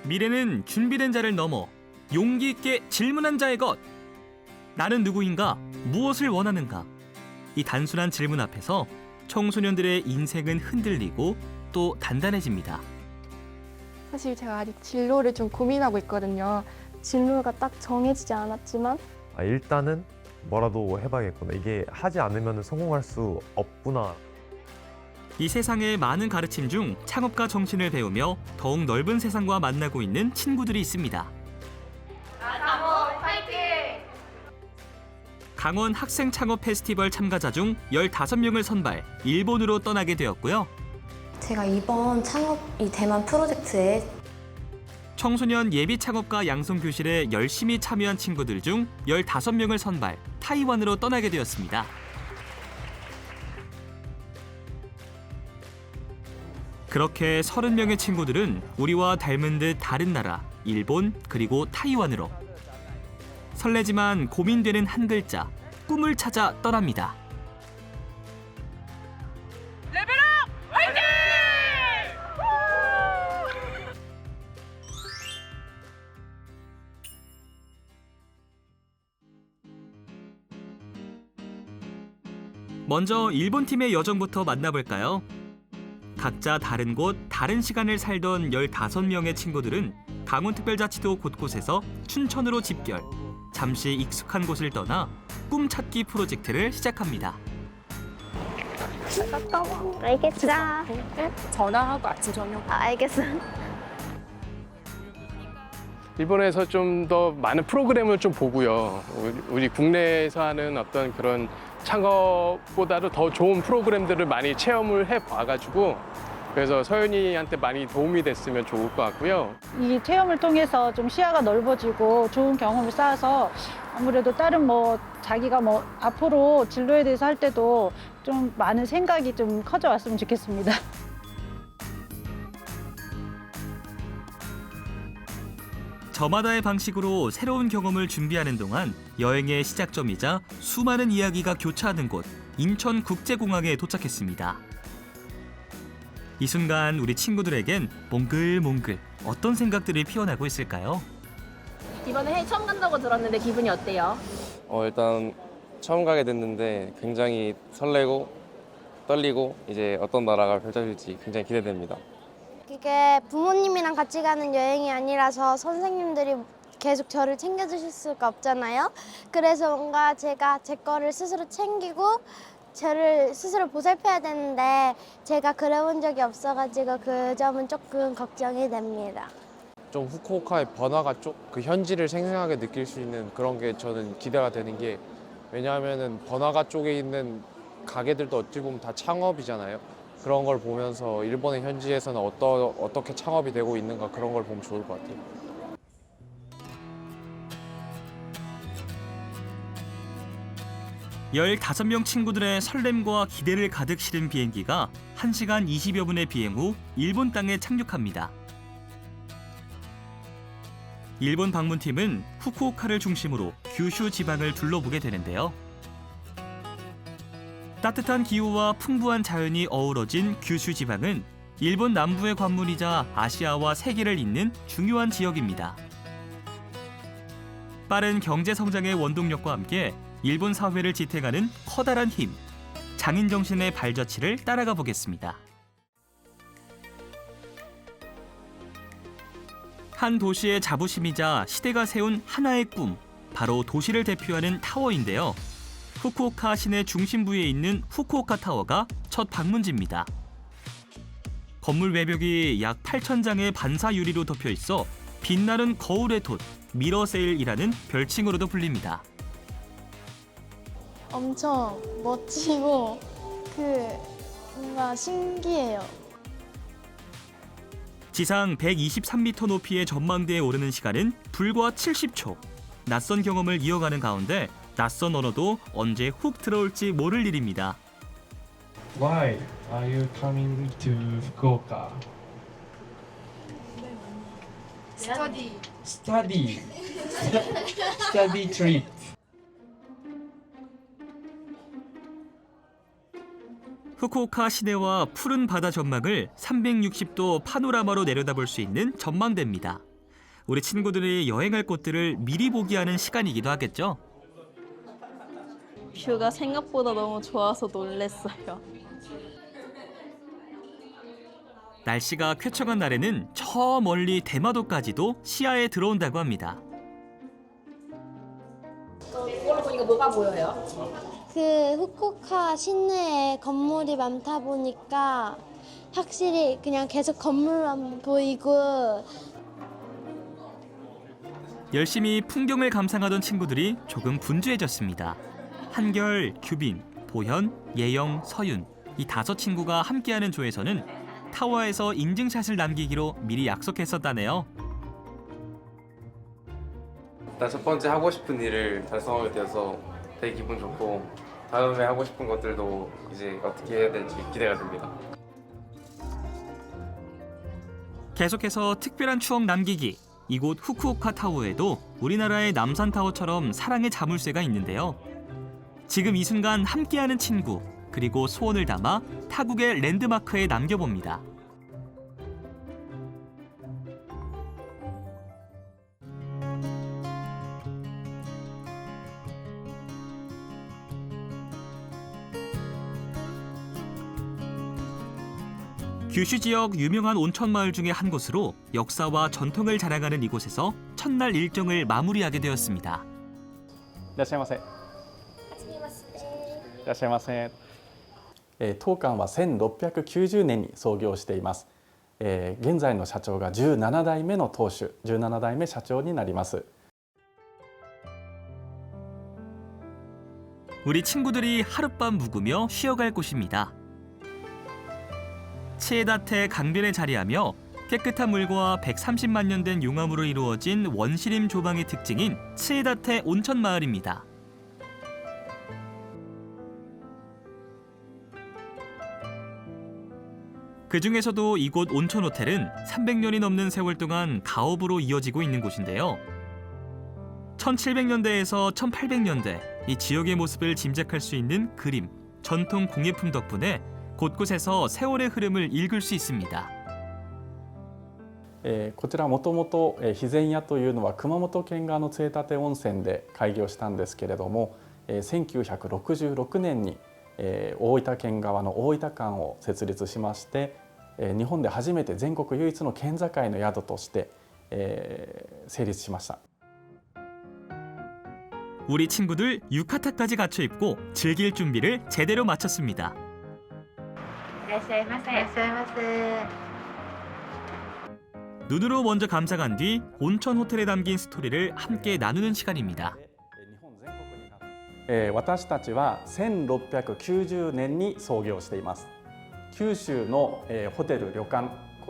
미래는 준비된 자를 넘어 용기 있게 질문한 자의 것. 나는 누구인가? 무엇을 원하는가? 이 단순한 질문 앞에서 청소년들의 인생은 흔들리고 또 단단해집니다. 사실 제가 아직 진로를 좀 고민하고 있거든요. 진로가 딱 정해지지 않았지만 일단은 뭐라도 해봐야겠구나. 이게 하지 않으면 성공할 수 없구나. 이 세상의 많은 가르침 중 창업가 정신을 배우며 더욱 넓은 세상과 만나고 있는 친구들이 있습니다. 강원 학생 창업 페스티벌 참가자 중 15명을 선발, 일본으로 떠나게 되었고요. 제가 이번 창업 이 대만 프로젝트에 청소년 예비 창업가 양성 교실에 열심히 참여한 친구들 중 15명을 선발, 타이완으로 떠나게 되었습니다. 그렇게 30명의 친구들은 우리와 닮은 듯 다른 나라, 일본 그리고 타이완으로 설레지만 고민되는 한 글자, 꿈을 찾아 떠납니다. 레벨업! 화이팅! 먼저 일본 팀의 여정부터 만나볼까요? 각자 다른 곳, 다른 시간을 살던 15명의 친구들은 강원특별자치도 곳곳에서 춘천으로 집결, 잠시 익숙한 곳을 떠나 꿈 찾기 프로젝트를 시작합니다. 알겠어. 전화하고 아침 저녁 알겠어. 일본에서 좀 더 많은 프로그램을 좀 보고요. 우리 국내에서 하는 어떤 그런 창업보다도 더 좋은 프로그램들을 많이 체험을 해봐가지고 그래서 서윤이한테 많이 도움이 됐으면 좋을 것 같고요. 이 체험을 통해서 좀 시야가 넓어지고 좋은 경험을 쌓아서 아무래도 다른 자기가 앞으로 진로에 대해서 할 때도 좀 많은 생각이 좀 커져왔으면 좋겠습니다. 저마다의 방식으로 새로운 경험을 준비하는 동안 여행의 시작점이자 수많은 이야기가 교차하는 곳 인천국제공항에 도착했습니다. 이 순간 우리 친구들에겐 몽글몽글 어떤 생각들이 피어나고 있을까요? 이번에 해외 처음 간다고 들었는데 기분이 어때요? 일단 처음 가게 됐는데 굉장히 설레고 떨리고 이제 어떤 나라가 펼쳐질지 굉장히 기대됩니다. 그게 부모님이랑 같이 가는 여행이 아니라서 선생님들이 계속 저를 챙겨주실 수가 없잖아요. 그래서 뭔가 제가 제 거를 스스로 챙기고 저를 스스로 보살펴야 되는데 제가 그래본 적이 없어가지고 그 점은 조금 걱정이 됩니다. 좀 후쿠오카의 번화가 쪽 그 현지를 생생하게 느낄 수 있는 그런 게 저는 기대가 되는 게 왜냐하면은 번화가 쪽에 있는 가게들도 어찌 보면 다 창업이잖아요. 그런 걸 보면서 일본의 현지에서는 어떻게 창업이 되고 있는가 그런 걸 보면 좋을 것 같아요. 열다섯 명 친구들의 설렘과 기대를 가득 실은 비행기가 1시간 20여 분의 비행 후 일본 땅에 착륙합니다. 일본 방문팀은 후쿠오카를 중심으로 규슈 지방을 둘러보게 되는데요. 따뜻한 기후와 풍부한 자연이 어우러진 규슈 지방은 일본 남부의 관문이자 아시아와 세계를 잇는 중요한 지역입니다. 빠른 경제 성장의 원동력과 함께 일본 사회를 지탱하는 커다란 힘, 장인 정신의 발자취를 따라가 보겠습니다. 한 도시의 자부심이자 시대가 세운 하나의 꿈, 바로 도시를 대표하는 타워인데요. 후쿠오카 시내 중심부에 있는 후쿠오카 타워가 첫 방문지입니다. 건물 외벽이 약 8,000장의 반사 유리로 덮여 있어 빛나는 거울의 돛, 미러세일이라는 별칭으로도 불립니다. 엄청 멋지고 뭔가 신기해요. 지상 123m 높이의 전망대에 오르는 시간은 불과 70초. 낯선 경험을 이어가는 가운데 낯선 언어도 언제 훅 들어올지 모를 일입니다. Why are you coming to Fukuoka? 스터디. Study. Study trip. 후쿠오카 시내와 푸른 바다 전망을 360도 파노라마로 내려다볼 수 있는 전망대입니다. 우리 친구들이 여행할 곳들을 미리 보기 하는 시간이기도 하겠죠. 뷰가 생각보다 너무 좋아서 놀랬어요. 날씨가 쾌청한 날에는 저 멀리 대마도까지도 시야에 들어온다고 합니다. 이걸로 보니까 뭐가 보여요? 그 후쿠오카 시내에 건물이 많다 보니까 확실히 그냥 계속 건물만 보이고 열심히 풍경을 감상하던 친구들이 조금 분주해졌습니다. 한결, 규빈, 보현, 예영, 서윤 이 5친구가 함께하는 조에서는 타워에서 인증샷을 남기기로 미리 약속했었다네요. 일단 첫 번째 하고 싶은 일을 달성하게 되어서 되게 기분 좋고 다음에 하고 싶은 것들도 이제 어떻게 해야 될지 기대가 됩니다. 계속해서 특별한 추억 남기기. 이곳 후쿠오카 타워에도 우리나라의 남산 타워처럼 사랑의 자물쇠가 있는데요. 지금 이 순간 함께하는 친구, 그리고 소원을 담아 타국의 랜드마크에 남겨봅니다. 규슈 지역 유명한 온천 마을 중에 한 곳으로 역사와 전통을 자랑하는 이곳에서 첫날 일정을 마무리하게 되었습니다. いらっしゃいませ。いらっしゃいませ。当館は1690年に創業しています。現在の社長が17代目の当主、17代目社長になります。 우리 친구들이 하룻밤 묵으며 쉬어갈 곳입니다. 치에다테 강변에 자리하며 깨끗한 물과 130만 년 된 용암으로 이루어진 원시림 조망의 특징인 치에다테 온천 마을입니다. 그 중에서도 이곳 온천 호텔은 300년이 넘는 세월 동안 가업으로 이어지고 있는 곳인데요. 1700년대에서 1800년대 이 지역의 모습을 짐작할 수 있는 그림, 전통 공예품 덕분에 곳곳에서 세월의 흐름을 읽을 수 있습니다. こちらもともと肥前屋というのは熊本県側の杖立温泉で開業したんですけれども、1966年に大分県側の大分館を設立しまして、日本で初めて全国唯一の県境の宿として成立しました。 우리 친구들 유카타까지 갖춰 입고 즐길 준비를 제대로 마쳤습니다. いらっしゃいませ。いらっしゃいませ。 눈으로 먼저 감상한 뒤 온천 호텔에 담긴 스토리를 함께 나누는 시간입니다. 私たちは1690年に創業しています。九州のホテル旅館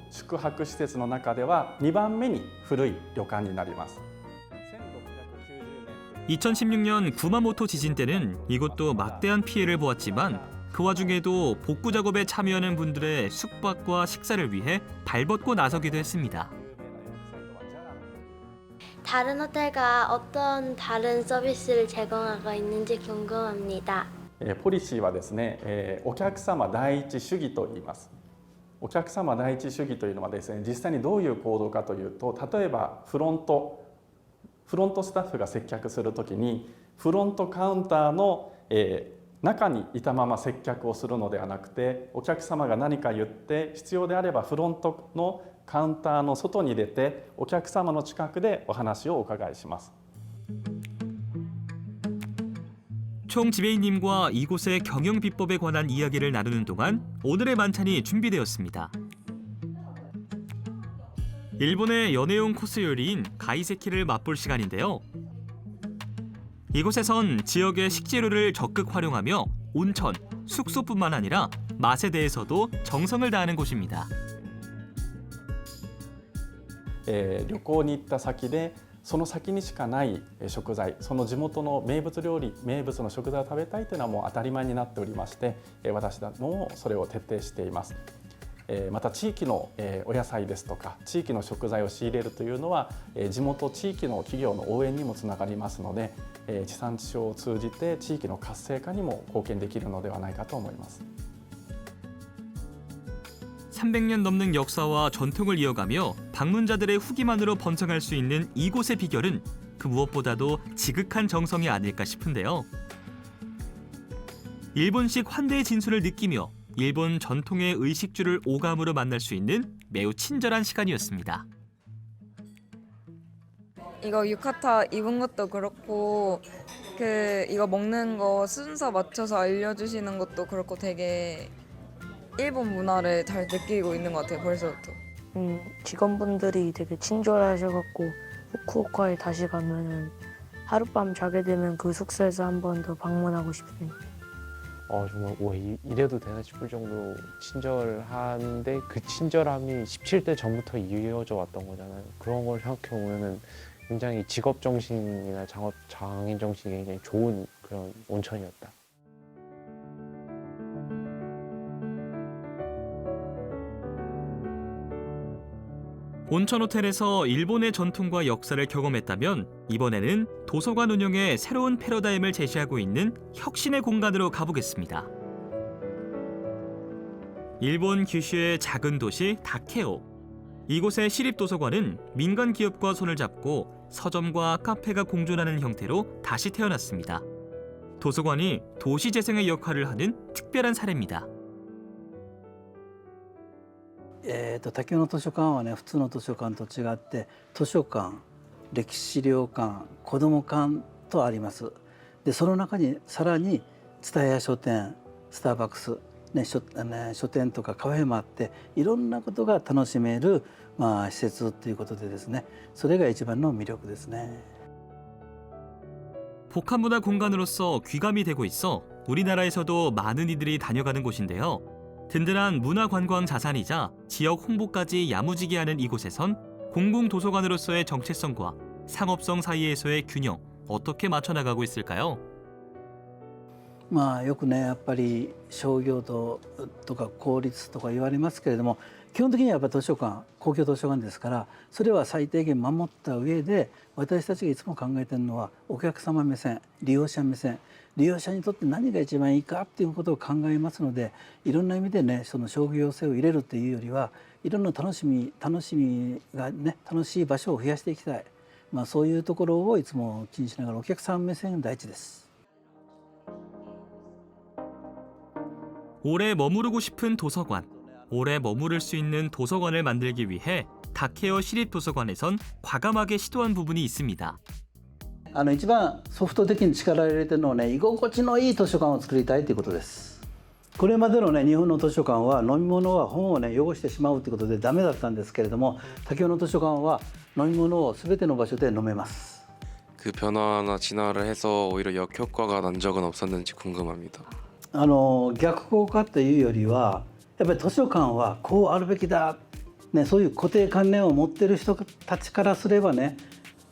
宿泊施設の中では2番目に古い旅館になります。 2016년 구마모토 지진 때는 이곳도 막대한 피해를 보았지만 그 와중에도 복구 작업에 참여하는 분들의 숙박과 식사를 위해 발벗고 나서기도 했습니다. 다른 호텔과 어떤 다른 서비스를 제공하고 있는지 궁금합니다. ポリシーはですね、お客様第一主義と言います。お客様第一主義というのはですね、実際にどういう行動かというと、例えばフロントスタッフが接客するときにフロントカウンターの、中にいたまま接客をするのではなくて、お客様が何か言って必要であればフロントのカウンターの外に出てお客様の近くでお話をお伺いします。 총 지배인님과 이곳의 경영 비법에 관한 이야기를 나누는 동안 오늘의 만찬이 준비되었습니다. 일본의 연애용 코스 요리인 가이세키를 맛볼 시간인데요. 이곳에선 지역의 식재료를 적극 활용하며 온천, 숙소뿐만 아니라 맛에 대해서도 정성을 다하는 곳입니다. 旅行に行った先でその先にしかない食材、その地元の名物料理、名物の食材を食べたいというのはもう当たり前になっておりまして、私どももそれを徹底しています。また地域のお野菜ですとか地域の食材を仕入れるというのは地元地域の企業の応援にもつながりますので、地産地消を通じて地域の活性化にも貢献できるのではないかと思います。 300년 넘는 역사와 전통을 이어가며 방문자들의 후기만으로 번성할 수 있는 이곳의 비결은 그 무엇보다도 지극한 정성이 아닐까 싶은데요. 일본식 환대의 진수를 느끼며 일본 전통의 의식주를 오감으로 만날 수 있는 매우 친절한 시간이었습니다. 이거 유카타 입은 것도 그렇고 이거 먹는 거 순서 맞춰서 알려주시는 것도 그렇고 되게 일본 문화를 잘 느끼고 있는 것 같아요, 벌써부터. 직원분들이 되게 친절하셔갖고 후쿠오카에 다시 가면은 하룻밤 자게 되면 그 숙소에서 한 번 더 방문하고 싶네요. 정말 와, 이래도 되나 싶을 정도로 친절한데 그 친절함이 17대 전부터 이어져 왔던 거잖아요. 그런 걸 생각해 보면은 굉장히 직업 정신이나 장인 정신이 굉장히 좋은 그런 온천이었다. 온천 호텔에서 일본의 전통과 역사를 경험했다면 이번에는 도서관 운영에 새로운 패러다임을 제시하고 있는 혁신의 공간으로 가보겠습니다. 일본 규슈의 작은 도시 다케오. 이곳의 시립도서관은 민간 기업과 손을 잡고 서점과 카페가 공존하는 형태로 다시 태어났습니다. 도서관이 도시 재생의 역할을 하는 특별한 사례입니다. 竹の図書館はね普通の図書館と違って図書館、歴史資料館、子ども館とあります。でその中にさらに蔦屋書店、スターバックス、書店とかカフェもあっていろんなことが楽しめる、施設ということでですねそれが一番の魅力ですね。 복합문화 공간으로서 귀감이 되고 있어 우리나라에서도 많은 이들이 다녀가는 곳인데요. 든든한 문화관광 자산이자 지역 홍보까지 야무지게 하는 이곳에선 공공도서관으로서의 정체성과 상업성 사이에서의 균형 어떻게 맞춰나가고 있을까요? よくねやっぱり商業とか公立とか言われますけれども基本的にはやっぱ図書館公共図書館ですからそれは最低限守った上で私たちがいつも考えているのはお客様目線利用者目線利用者にとって何が一番いいかっていうことを考えますのでいろんな意味でねその商業性を入れるというよりはいろんな楽しみがね楽しい場所を増やしていきたい、そういうところをいつも気にしながらお客さん目線第一です。 오래 머무르고 싶은 도서관, 오래 머무를 수 있는 도서관을 만들기 위해 다케오 시립도서관에선 과감하게 시도한 부분이 있습니다. 一番ソフト的に力を入れてるのはね居心地のいい図書館を作りたいということです。これまでのね日本の図書館は飲み物は本をね汚してしまうということでダメだったんですけれども다케오の図書館は飲み物を全ての場所で飲めます。 그 변화나 진화를 해서 오히려 역효과가 난 적은 없었는지 궁금합니다. 逆効果というよりはやっぱり図書館はこうあるべきだ、そういう固定観念を持ってる人たちからすればね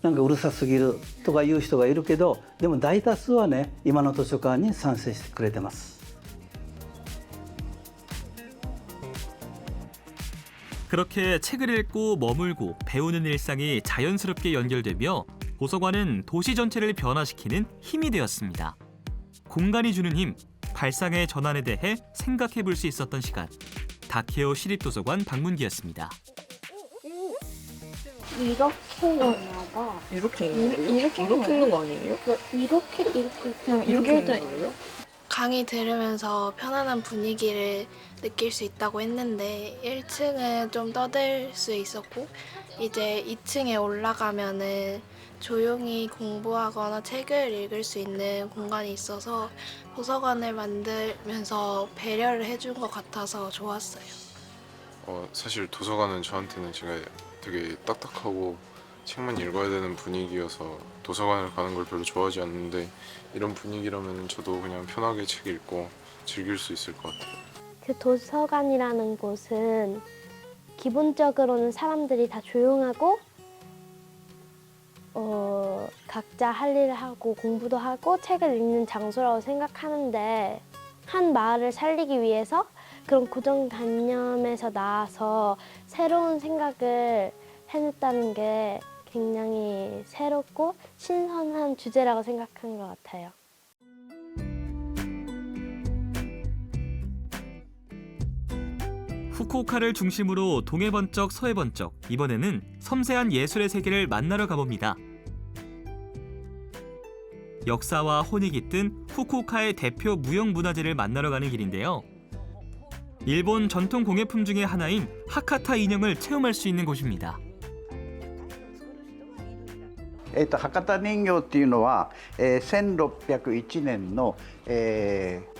なんかうるさすぎるとかいう人がいるけどでも大多数はね今の図書館に賛成してくれてます。 그렇게 책을 읽고 머물고 배우는 일상이 자연스럽게 연결되며 도서관은 도시 전체를 변화시키는 힘이 되었습니다. 공간이 주는 힘, 발상의 전환에 대해 생각해 볼 수 있었던 시간. 다케오 시립도서관 방문기였습니다. 이렇게 있나 봐. 이렇게 있는 거 아니에요? 이렇게 그냥 이렇게 돼 있는 거예요? 강의 들으면서 편안한 분위기를 느낄 수 있다고 했는데 1층은 좀 떠들 수 있었고 이제 2층에 올라가면은 조용히 공부하거나 책을 읽을 수 있는 공간이 있어서 도서관을 만들면서 배려를 해준 것 같아서 좋았어요. 사실 도서관은 저한테는 제가 되게 딱딱하고 책만 읽어야 되는 분위기여서 도서관을 가는 걸 별로 좋아하지 않는데 이런 분위기라면 저도 그냥 편하게 책 읽고 즐길 수 있을 것 같아요. 그 도서관이라는 곳은 기본적으로는 사람들이 다 조용하고 각자 할 일을 하고 공부도 하고 책을 읽는 장소라고 생각하는데 한 마을을 살리기 위해서 그런 고정관념에서 나와서 새로운 생각을 해냈다는 게 굉장히 새롭고 신선한 주제라고 생각한 것 같아요. 후쿠오카를 중심으로 동해 번쩍 서해 번쩍, 이번에는 섬세한 예술의 세계를 만나러 가봅니다. 역사와 혼이 깃든 후쿠오카의 대표 무형문화재를 만나러 가는 길인데요. 일본 전통 공예품 중에 하나인 하카타 인형을 체험할 수 있는 곳입니다. 博多人形っていうのは、1601年の、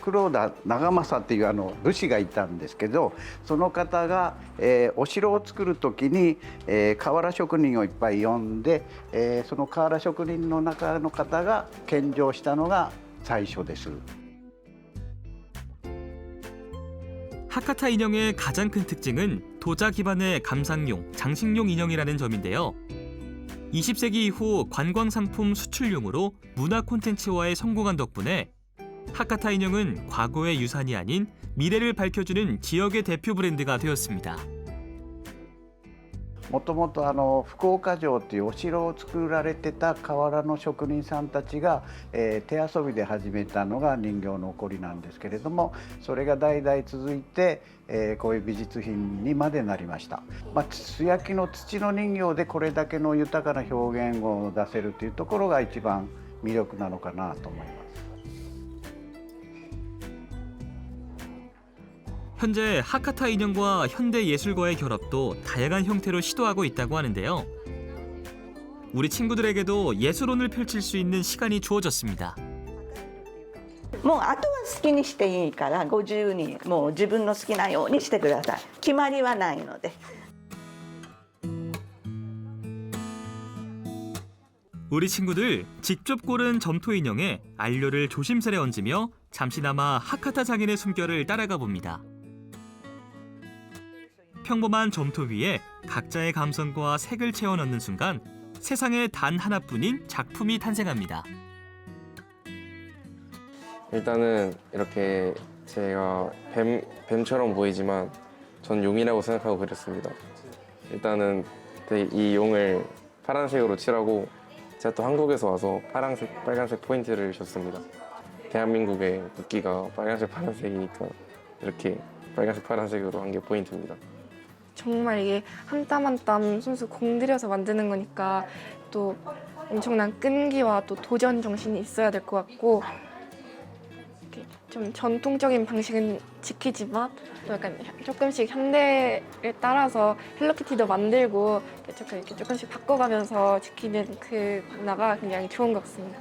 黒田長政っていう武士がいたんですけど、その方が、お城を作る時に、瓦職人をいっぱい呼んで、その瓦職人の中の方が献上したのが最初です。 하카타 인형의 가장 큰 특징은 도자 기반의 감상용, 장식용 인형이라는 점인데요. 20세기 이후 관광상품 수출용으로 문화 콘텐츠화에 성공한 덕분에 하카타 인형은 과거의 유산이 아닌 미래를 밝혀주는 지역의 대표 브랜드가 되었습니다. もともと福岡城っていうお城を作られてた瓦の職人さんたちが、手遊びで始めたのが人形の起こりなんですけれども、それが代々続いて、こういう美術品にまでなりました。素焼きの土の人形でこれだけの豊かな表現を出せるというところが一番魅力なのかなと思います。 현재 하카타 인형과 현대 예술과의 결합도 다양한 형태로 시도하고 있다고 하는데요. 우리 친구들에게도 예술혼을 펼칠 수 있는 시간이 주어졌습니다. もうあとは好きにしていいからご自由にもう自分の好きなようにしてください。決まりはないので。 우리 친구들 직접 고른 점토 인형에 안료를 조심스레 얹으며 잠시나마 하카타 장인의 숨결을 따라가 봅니다. 평범한 점토 위에 각자의 감성과 색을 채워 넣는 순간 세상에 단 하나뿐인 작품이 탄생합니다. 일단은 이렇게 제가 뱀처럼 보이지만 전 용이라고 생각하고 그렸습니다. 일단은 이 용을 파란색으로 칠하고 제가 또 한국에서 와서 파란색, 빨간색 포인트를 줬습니다. 대한민국의 국기가 빨간색, 파란색이니까 이렇게 빨간색, 파란색으로 한 게 포인트입니다. 정말 이게 한 땀 한 땀 손수 공들여서 만드는 거니까 또 엄청난 끈기와 또 도전 정신이 있어야 될 것 같고, 이렇게 좀 전통적인 방식은 지키지만 또 약간 조금씩 현대를 따라서 헬로키티도 만들고 이렇게 조금씩 바꿔가면서 지키는 그 문화가 굉장히 좋은 것 같습니다.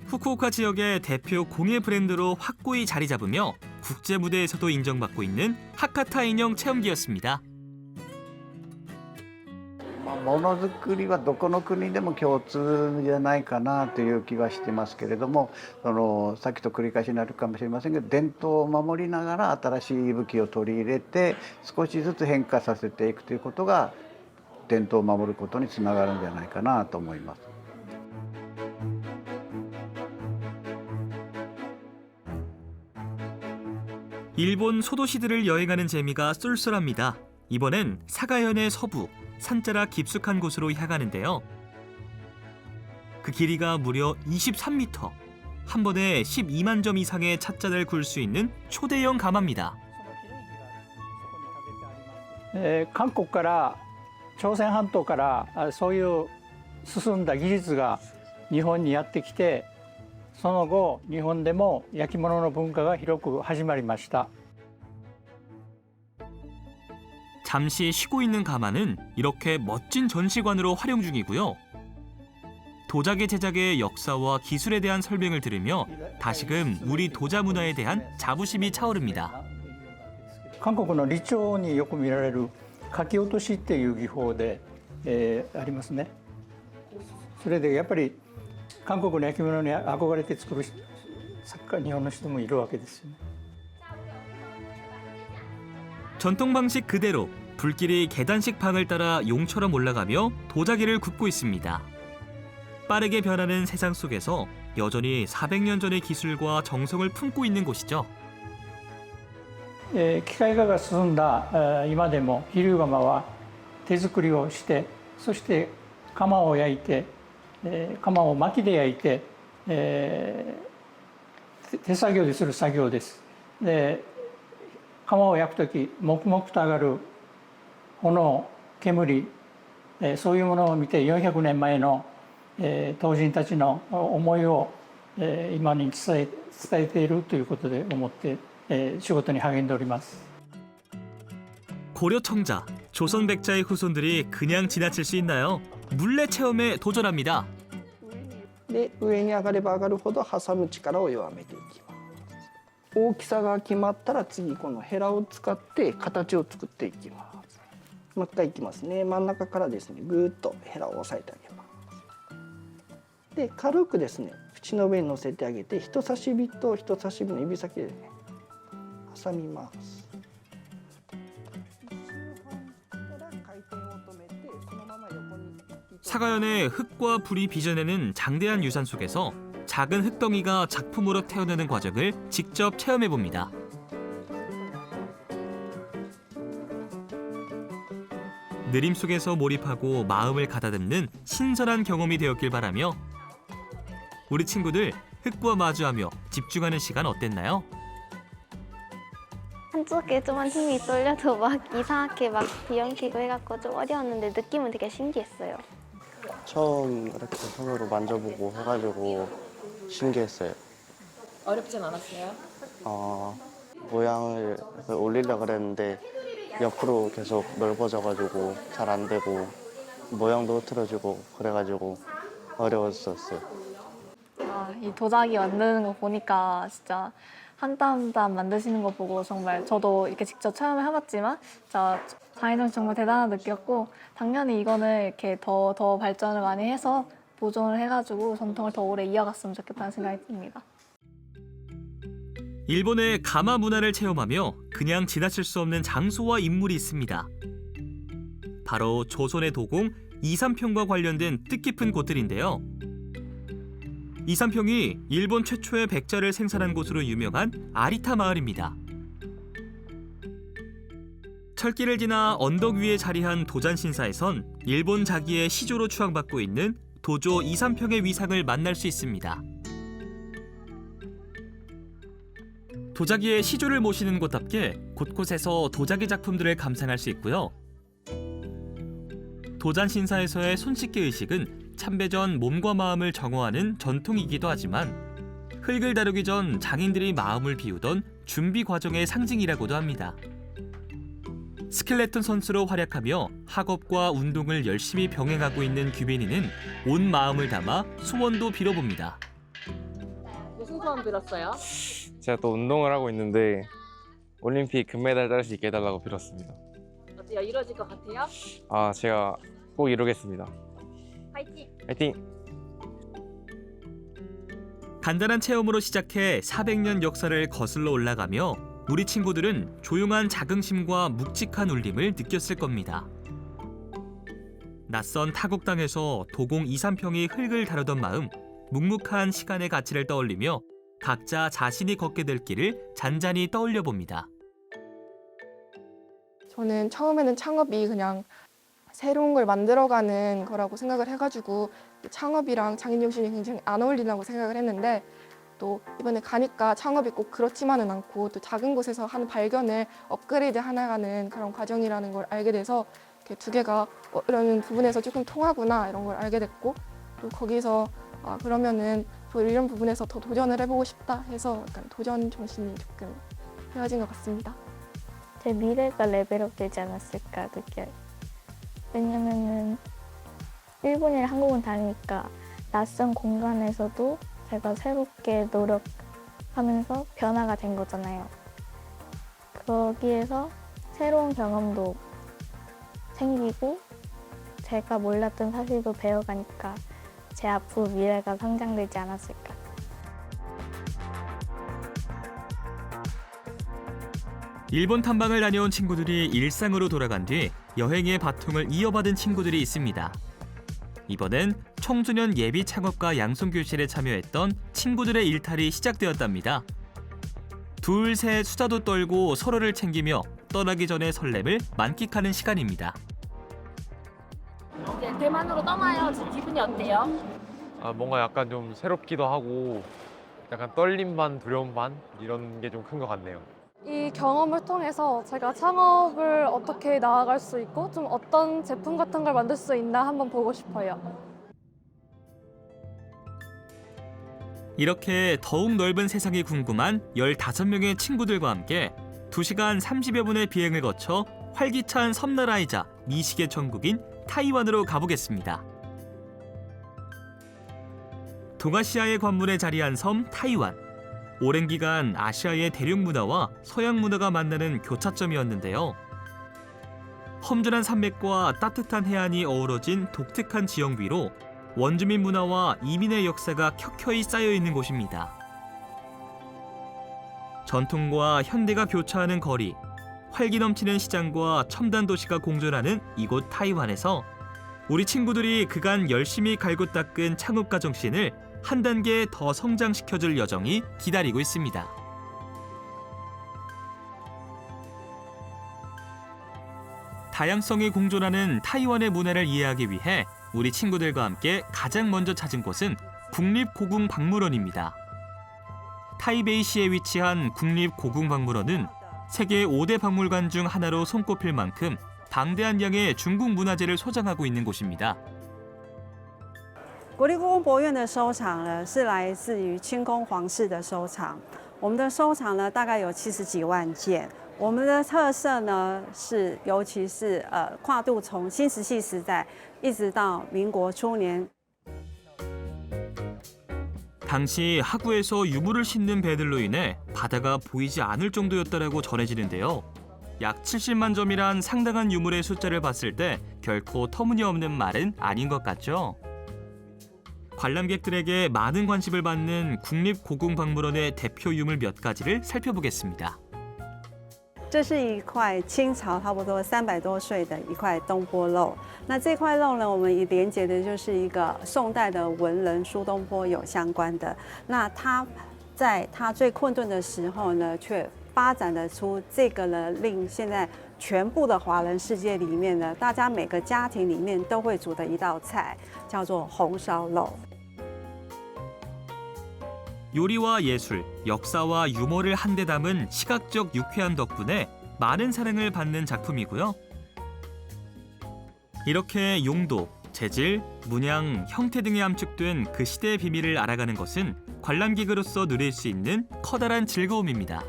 후쿠오카 지역의 대표 공예 브랜드로 확고히 자리 잡으며 국제 무대에서도 인정받고 있는 하카타 인형 체험기였습니다. ものづくりはどこの国でも共通じゃないかなという気はしてますけれども、さっきと繰り返しになるかもしれませんけど、伝統を守りながら新しい息吹を取り入れて少しずつ変化させていくということが伝統を守ることにつながるんじゃないかなと思います。 일본 소도시들을 여행하는 재미가 쏠쏠합니다. 이번엔 사가현의 서부, 산자락 깊숙한 곳으로 향하는데요. 그 길이가 무려 23m. 한 번에 12만 점 이상의 찻잔을 굴 수 있는 초대형 가마입니다. 韓国から朝鮮半島からそういう進んだ技術が日本にやってきて、その後日本でも焼き物の文化が広く始まりました。 잠시 쉬고 있는 가마는 이렇게 멋진 전시관으로 활용 중이고요. 도자기 제작의 역사와 기술에 대한 설명을 들으며 다시금 우리 도자 문화에 대한 자부심이 차오릅니다. 韓国の李朝によく見られる書き落としっていう技法で、ありますね。それでやっぱり韓国の焼き物に憧れて作る作家日本の人もいるわけですよね。 전통 방식 그대로 불길이 계단식 방을 따라 용처럼 올라가며 도자기를 굽고 있습니다. 빠르게 변하는 세상 속에서 여전히 400년 전의 기술과 정성을 품고 있는 곳이죠. 機械化が進んだ今でも飛龍窯は手作りをして、そして窯を焼いて、窯を薪で焼いて、手作業でする作業です。で釜を焼くとき黙々と上がる炎、煙、そういうものを見て400年前の当人たちの思いを今に伝えているということで思って仕事に励んでおります。 고려 청자, 조선 백자의 후손들이 그냥 지나칠 수 있나요? 물레 체험에 도전합니다. で上に上がれば上がるほど挟む力を弱めていきます。大きさが決まったら次このヘラを使って形を作っていきます。もう一回いきますね。真ん中からですねぐーっとヘラを押さえてあげます。で軽くですね縁の上に乗せてあげて人差し指と人差し指の指先でね挟みます。 사가연의 흙과 불이 빚어내는 장대한 유산 속에서 작은 흙덩이가 작품으로 태어나는 과정을 직접 체험해봅니다. 느림 속에서 몰입하고 마음을 가다듬는 신선한 경험이 되었길 바라며 우리 친구들 흙과 마주하며 집중하는 시간 어땠나요? 한쪽에 좀만 힘이 떨려도 막 이상하게 막 비엉키고 해갖고 좀 어려웠는데 느낌은 되게 신기했어요. 처음 이렇게 손으로 만져보고 해가지고 신기했어요. 어렵진 않았어요? 모양을 올리려고 그랬는데 옆으로 계속 넓어져가지고 잘 안 되고 모양도 흐트러지고 그래가지고 어려웠었어요. 이 도자기 만드는 거 보니까 진짜 한 땀 한 땀 만드시는 거 보고 정말 저도 이렇게 직접 체험을 해봤지만 진짜 장인정 정말 대단하다 느꼈고 당연히 이거는 이렇게 더 발전을 많이 해서 보존을 해가지고 전통을 더 오래 이어갔으면 좋겠다는 생각이 듭니다. 일본의 가마 문화를 체험하며 그냥 지나칠 수 없는 장소와 인물이 있습니다. 바로 조선의 도공 이삼평과 관련된 뜻깊은 곳들인데요. 이삼평이 일본 최초의 백자를 생산한 곳으로 유명한 아리타 마을입니다. 철길을 지나 언덕 위에 자리한 도잔신사에선 일본 자기의 시조로 추앙받고 있는 도조 이삼평의 위상을 만날 수 있습니다. 도자기의 시조를 모시는 곳답게 곳곳에서 도자기 작품들을 감상할 수 있고요. 도잔신사에서의 손씻기 의식은 참배전 몸과 마음을 정화하는 전통이기도 하지만 흙을 다루기 전 장인들이 마음을 비우던 준비 과정의 상징이라고도 합니다. 스켈레톤 선수로 활약하며 학업과 운동을 열심히 병행하고 있는 규빈이는 온 마음을 담아 소원도 빌어봅니다. 무슨 소원 빌었어요? 제가 또 운동을 하고 있는데 올림픽 금메달 딸 수 있게 해달라고 빌었습니다. 어때요? 이루어질 것 같아요? 제가 꼭 이루겠습니다. 파이팅! 화이팅! 간단한 체험으로 시작해 400년 역사를 거슬러 올라가며 우리 친구들은 조용한 자긍심과 묵직한 울림을 느꼈을 겁니다. 낯선 타국 땅에서 도공 이삼평이 흙을 다루던 마음, 묵묵한 시간의 가치를 떠올리며 각자 자신이 걷게 될 길을 잔잔히 떠올려 봅니다. 저는 처음에는 창업이 그냥 새로운 걸 만들어가는 거라고 생각을 해가지고 창업이랑 장인정신이 굉장히 안 어울린다고 생각을 했는데 또 이번에 가니까 창업이 꼭 그렇지만은 않고 또 작은 곳에서 하는 발견을 업그레이드 해나가는 그런 과정이라는 걸 알게 돼서 이렇게 두 개가 이런 부분에서 조금 통하구나 이런 걸 알게 됐고 또 거기서 그러면은 또 이런 부분에서 더 도전을 해보고 싶다 해서 약간 도전 정신이 조금 헤어진 것 같습니다. 제 미래가 레벨업 되지 않았을까 느껴요. 왜냐면은 일본이랑 한국은 다르니까 낯선 공간에서도 제가 새롭게 노력하면서 변화가 된 거잖아요. 거기에서 새로운 경험도 생기고 제가 몰랐던 사실도 배워가니까 제 앞으로 미래가 성장되지 않았을까. 일본 탐방을 다녀온 친구들이 일상으로 돌아간 뒤 여행의 바통을 이어받은 친구들이 있습니다. 이번엔 청소년 예비 창업가 양손교실에 참여했던 친구들의 일탈이 시작되었답니다. 둘셋 수다도 떨고 서로를 챙기며 떠나기 전의 설렘을 만끽하는 시간입니다. 이제 대만으로 떠나요. 지금 기분이 어때요? 뭔가 약간 좀 새롭기도 하고 약간 떨림 반 두려움 반 이런 게 좀 큰 것 같네요. 이 경험을 통해서 제가 창업을 어떻게 나아갈 수 있고 좀 어떤 제품 같은 걸 만들 수 있나 한번 보고 싶어요. 이렇게 더욱 넓은 세상이 궁금한 15명의 친구들과 함께 2시간 30여 분의 비행을 거쳐 활기찬 섬나라이자 미식의 천국인 타이완으로 가보겠습니다. 동아시아의 관문에 자리한 섬 타이완. 오랜 기간 아시아의 대륙 문화와 서양 문화가 만나는 교차점이었는데요. 험준한 산맥과 따뜻한 해안이 어우러진 독특한 지형 위로 원주민 문화와 이민의 역사가 켜켜이 쌓여 있는 곳입니다. 전통과 현대가 교차하는 거리, 활기 넘치는 시장과 첨단 도시가 공존하는 이곳 타이완에서 우리 친구들이 그간 열심히 갈고 닦은 창업가 정신을 한 단계 더 성장시켜줄 여정이 기다리고 있습니다. 다양성이 공존하는 타이완의 문화를 이해하기 위해 우리 친구들과 함께 가장 먼저 찾은 곳은 국립고궁박물원입니다. 타이베이시에 위치한 국립고궁박물원은 세계 5대 박물관 중 하나로 손꼽힐 만큼 방대한 양의 중국 문화재를 소장하고 있는 곳입니다. 国立故宫博物院的收藏呢，是来自于清宫皇室的收藏。我们的收藏呢，大概有70几万件。我们的特色呢，是尤其是跨度从新石器时代一直到民国初年。 당시 하구에서 유물을 싣는 배들로 인해 바다가 보이지 않을 정도였다라고 전해지는데요. 약 70만 점이란 상당한 유물의 숫자를 봤을 때 결코 터무니없는 말은 아닌 것 같죠. 관람객들에게 많은 관심을 받는 국립고궁박물원의 대표 유물 몇 가지를 살펴보겠습니다. 这是一块清朝差不多300多岁的一块东坡肉。那这块肉呢，我们以连接的就是一个宋代的文人苏东坡有相关的。那他在他最困顿的时候呢，却发展得出这个呢，令现在全部的华人世界里面呢，大家每个家庭里面都会煮的一道菜，叫做红烧肉。 요리와 예술, 역사와 유머를 한데 담은 시각적 유쾌함 덕분에 많은 사랑을 받는 작품이고요. 이렇게 용도, 재질, 문양, 형태 등에 함축된 그 시대의 비밀을 알아가는 것은 관람객으로서 누릴 수 있는 커다란 즐거움입니다.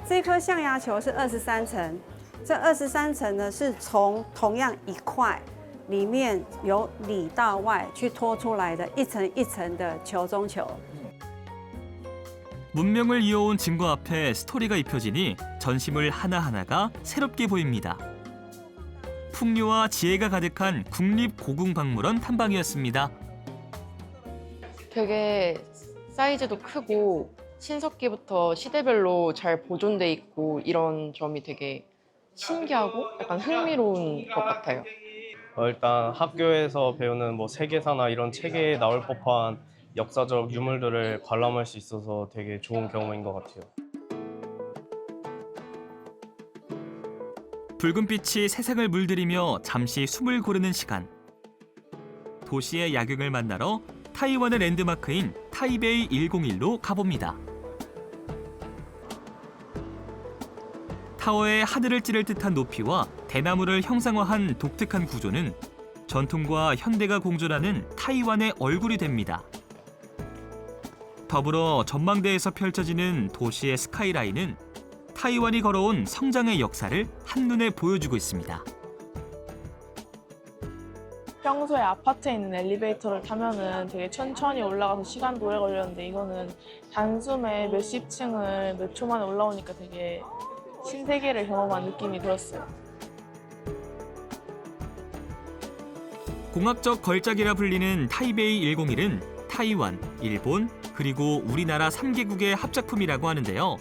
这颗象牙球是23层，这23层呢是从同样一块。 里面由里到外去拖出来的一层一层的球中球。 문명을 이어온 증거 앞에 스토리가 입혀지니 전시물 하나하나가 새롭게 보입니다. 풍류와 지혜가 가득한 국립고궁박물원 탐방이었습니다. 되게 사이즈도 크고 신석기부터 시대별로 잘 보존돼 있고 이런 점이 되게 신기하고 약간 흥미로운 것 같아요. 일단 학교에서 배우는 뭐 세계사나 이런 책에 나올 법한 역사적 유물들을 관람할 수 있어서 되게 좋은 경험인 것 같아요. 붉은 빛이 세상을 물들이며 잠시 숨을 고르는 시간. 도시의 야경을 만나러 타이완의 랜드마크인 타이베이 101로 가봅니다. 타워의 하늘을 찌를 듯한 높이와 대나무를 형상화한 독특한 구조는 전통과 현대가 공존하는 타이완의 얼굴이 됩니다. 더불어 전망대에서 펼쳐지는 도시의 스카이라인은 타이완이 걸어온 성장의 역사를 한눈에 보여주고 있습니다. 평소에 아파트에 있는 엘리베이터를 타면은 되게 천천히 올라가서 시간도 오래 걸렸는데 이거는 단숨에 몇십 층을 몇 초 만에 올라오니까 되게 신세계를 경험한 느낌이 들었어요. 공학적 걸작이라 불리는 타이베이 101은 타이완, 일본, 그리고 우리나라 3개국의 합작품이라고 하는데요.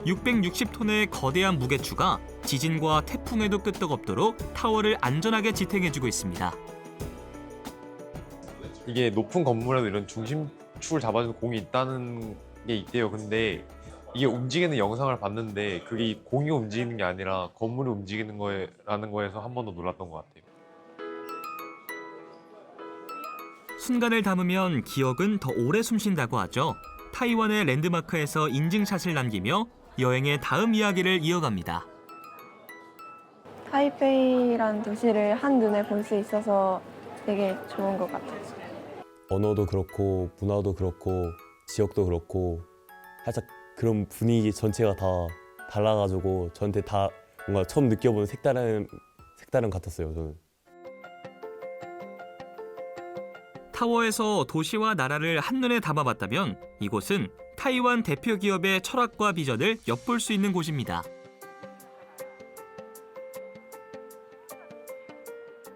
660톤의 거대한 무게추가 지진과 태풍에도 끄떡없도록 타워를 안전하게 지탱해주고 있습니다. 이게 높은 건물에도 이런 중심축을 잡아주는 공이 있다는 게 있대요. 근데 이게 움직이는 영상을 봤는데 그게 공이 움직이는 게 아니라 건물이 움직이는 거라는 거에서 한 번 더 놀랐던 것 같아요. 순간을 담으면 기억은 더 오래 숨쉰다고 하죠. 타이완의 랜드마크에서 인증샷을 남기며 여행의 다음 이야기를 이어갑니다. 타이베이라는 도시를 한눈에 볼 수 있어서 되게 좋은 것 같아요. 언어도 그렇고 문화도 그렇고 지역도 그렇고 살짝 그런 분위기 전체가 다 달라가지고 저한테 다 뭔가 처음 느껴본 색다른 같았어요, 저는. 타워에서 도시와 나라를 한눈에 담아봤다면 이곳은 타이완 대표 기업의 철학과 비전을 엿볼 수 있는 곳입니다.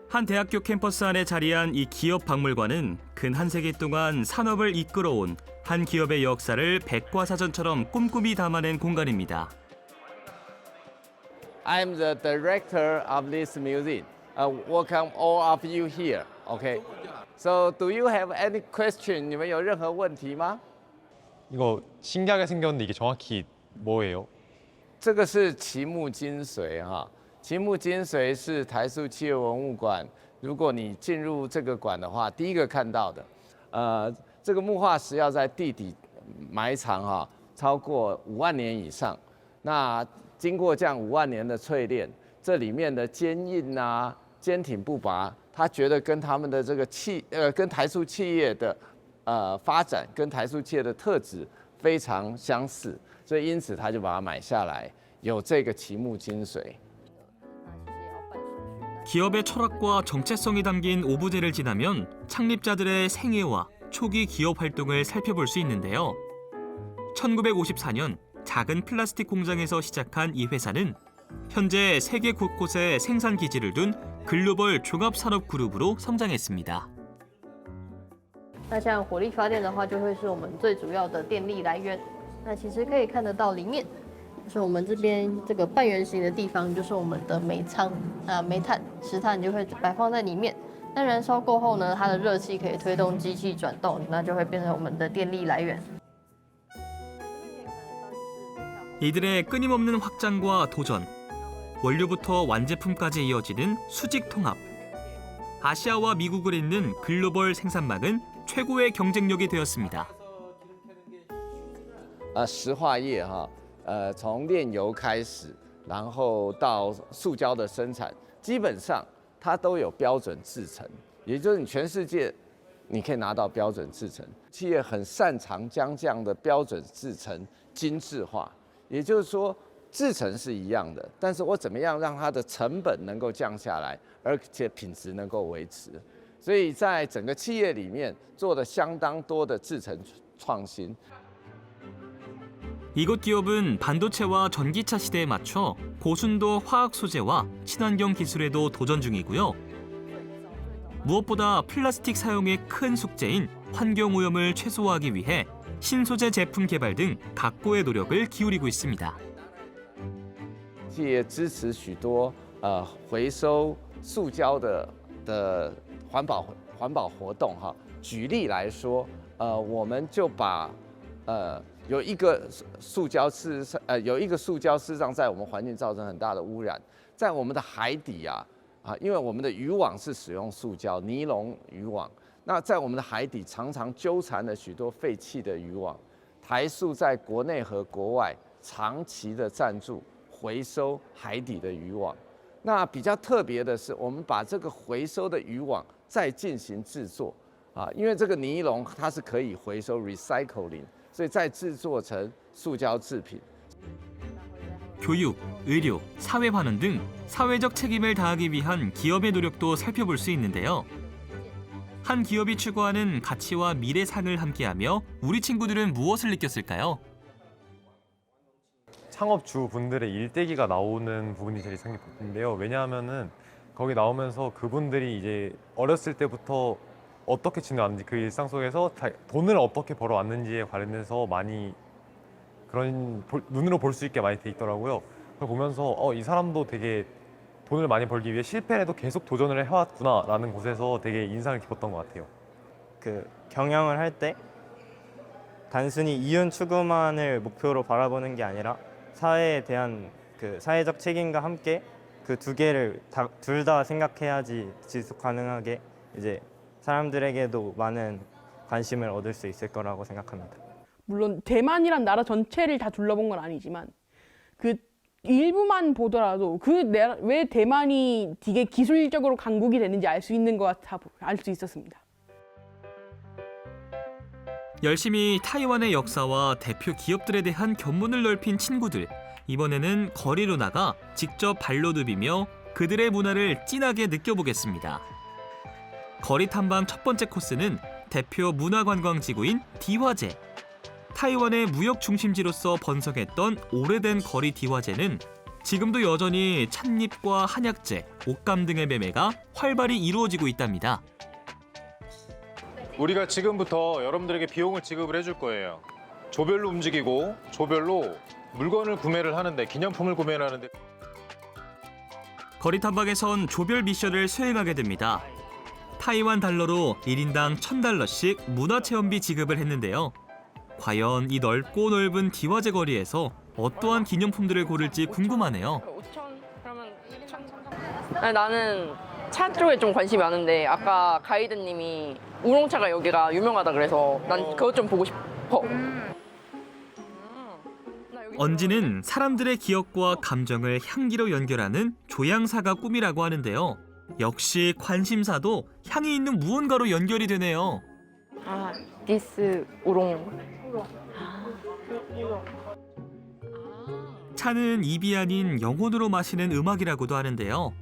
한 대학교 캠퍼스 안에 자리한 이 기업 박물관은 근 한 세기 동안 산업을 이끌어온 한 기업의 역사를 백과사전처럼 꼼꼼히 담아낸 공간입니다. I'm the director of this museum. Welcome all of you here. Okay. So, do you have any question? 你们有任何问题吗？ 이거 신기하게 생겼는데 이게 정확히 뭐예요? 这个是旗木精髓哈。旗木精髓是台塑企业文物馆。如果你进入这个馆的话，第一个看到的，这个木化石要在地底埋藏哈，超过5万年以上。那经过这样5万年的淬炼，这里面的坚硬啊、坚挺不拔，他觉得跟他们的这个跟台塑企业的发展跟台塑企业的特质非常相似，所以因此他就把它买下来，有这个旗木精髓。 기업의 철학과 정체성이 담긴 오브제를 지나면 창립자들의 생애와 초기 기업 활동을 살펴볼 수 있는데요. 1954년 작은 플라스틱 공장에서 시작한 이 회사는 현재 세계 곳곳에 생산 기지를 둔 글로벌 종합산업그룹으로 성장했습니다. 那像火力发电的话，就会是我们最主要的电力来源。那其实可以看得到里面，就是我们这边这个半圆形的地方，就是我们的煤仓煤炭、石炭就会摆放在里面。那燃烧过后呢，它的热气可以推动机器转动，那就会变成我们的电力来源。 이들의 끊임없는 확장과 도전, 원료부터 완제품까지 이어지는 수직 통합. 아시아와 미국을 잇는 글로벌 생산망은 최고의 경쟁력이 되었습니다. 石化业哈，从炼油开始，然后到塑胶的生产，基本上它都有标准制程，也就是你全世界你可以拿到标准制程。企业很擅长将这样的标准制程精致化。 也就是说，制程是一样的，但是我怎么样让它的成本能够降下来，而且品质能够维持？所以在整个企业里面做了相当多的制程创新。 이곳 기업은 반도체와 전기차 시대에 맞춰 고순도 화학 소재와 친환경 기술에도 도전 중이고요. 무엇보다 플라스틱 사용의 큰 숙제인 환경 오염을 최소화하기 위해 신소재 제품 개발 등 각고의 노력을 기울이고 있습니다. 企业支持许多回收塑胶的环保活动哈。举例来说，我们就把有一个塑胶事实上在我们环境造成很大的污染，在我们的海底因为我们的渔网是使用塑胶尼龙渔网。 那在我们的海底常常纠缠了许多废弃的渔网，台塑在国内和国外长期的赞助回收海底的渔网。那比较特别的是，我们把这个回收的渔网再进行制作因为这个尼龙它是可以回收 recycling， 所以再制作成塑胶制品。 교육, 의료, 사회 환원 등 사회적 책임을 다하기 위한 기업의 노력도 살펴볼 수 있는데요. 한 기업이 추구하는 가치와 미래상을 함께하며 우리 친구들은 무엇을 느꼈을까요? 창업주 분들의 일대기가 나오는 부분이 제일 인상 깊은데요. 왜냐하면은 거기 나오면서 그분들이 이제 어렸을 때부터 어떻게 지내왔는지 그 일상 속에서 돈을 어떻게 벌어왔는지에 관련해서 많이 그런 눈으로 볼 수 있게 많이 돼 있더라고요. 그걸 보면서 이 사람도 되게 돈을 많이 벌기 위해 실패를 해도 계속 도전을 해왔구나라는 곳에서 되게 인상을 깊었던 것 같아요. 그 경영을 할 때 단순히 이윤 추구만을 목표로 바라보는 게 아니라 사회에 대한 그 사회적 책임과 함께 그 두 개를 둘 다 생각해야지 지속 가능하게 이제 사람들에게도 많은 관심을 얻을 수 있을 거라고 생각합니다. 물론 대만이란 나라 전체를 다 둘러본 건 아니지만 그 일부만 보더라도 왜 대만이 되게 기술적으로 강국이 되는지 알 수 있는 것 같아 알 수 있었습니다. 열심히 타이완의 역사와 대표 기업들에 대한 견문을 넓힌 친구들. 이번에는 거리로 나가 직접 발로 누비며 그들의 문화를 진하게 느껴보겠습니다. 거리 탐방 첫 번째 코스는 대표 문화관광지구인 디화제. 타이완의 무역 중심지로서 번성했던 오래된 거리 디화제는 지금도 여전히 찻잎과 한약재, 옷감 등의 매매가 활발히 이루어지고 있답니다. 우리가 지금부터 여러분들에게 비용을 지급을 해줄 거예요. 조별로 움직이고 조별로 물건을 구매를 하는데, 기념품을 구매를 하는데. 거리 탐방에선 조별 미션을 수행하게 됩니다. 타이완 달러로 1인당 1,000달러씩 문화체험비 지급을 했는데요. 과연 이 넓고 넓은 디화제 거리에서 어떠한 기념품들을 고를지 궁금하네요. 5천 그러면 2천. 나는 차 쪽에 좀 관심이 많은데 아까 가이드님이 우롱차가 여기가 유명하다 그래서 난 그것 좀 보고 싶어. 언지는 사람들의 기억과 감정을 향기로 연결하는 조향사가 꿈이라고 하는데요. 역시 관심사도 향이 있는 무언가로 연결이 되네요. 아, 디스 우롱. 차는 입이 아닌 영혼으로 마시는 음악이라고도 하는데요.